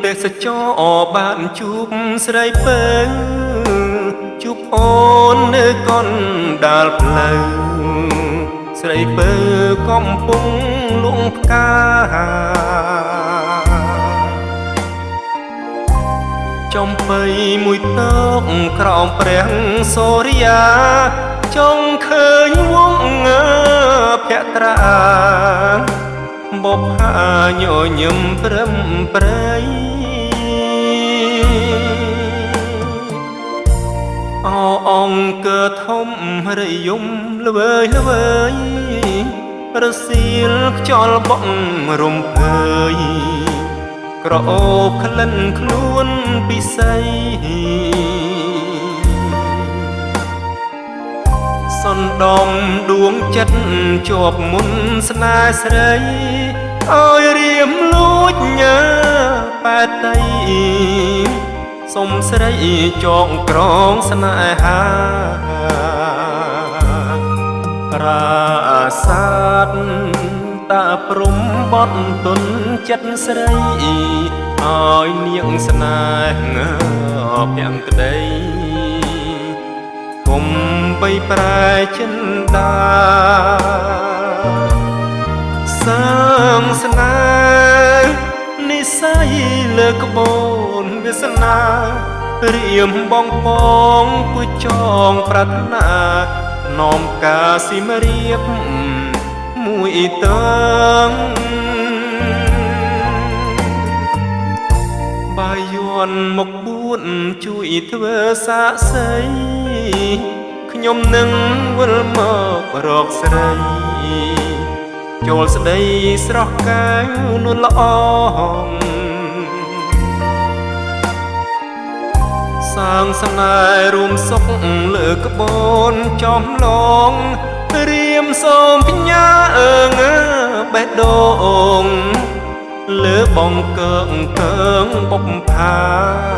ទេសចរបានជួបស្រីពៅជួបអូននៅកណ្ដាលផ្លូវស្រីពៅកំពុងលងផ្កាចំបៃមួយតោកក្រោមព្រះសូរិយាចង់ឃើញវងភក្ត្រាបបហាញញឹមព្រឹមព្រៃអោអង្គធំរយំល្វើយល្វើយរសៀលខ្យល់បក់រំភើយក្រអូបក្លិនខ្លួនពិសីសណ្ដំដួងចិត្តជាប់មុនស្នេហ៍ស្រីឲ្យរៀមលួចញើបែតៃសុំស្រីចងក្រងស្នេហារាសាទតាព្រំបត់ទុនចិត្តស្រីឲ្យនាងស្នេហ៍ភាំងក្តីគុំបីប្រែចិនដាសាងស្នេហ៍និស័យលើក្បូនវាសនារៀមបងពងគួចចងប្រាថ្នានាំការស៊ីមរៀបមួយតឹងបាយយន់មកបួនជួយធ្វើសាកសីខ្ញុំនឹងវិលមករកស្រីចូលស្ដីស្រស់កែវនួនល្អសាងស្នេហ៍រួមសុខលើក្បូនចំឡងរៀមសូមបញ្ញាអើងបេះដូងលើបងកើងកើងបុកផា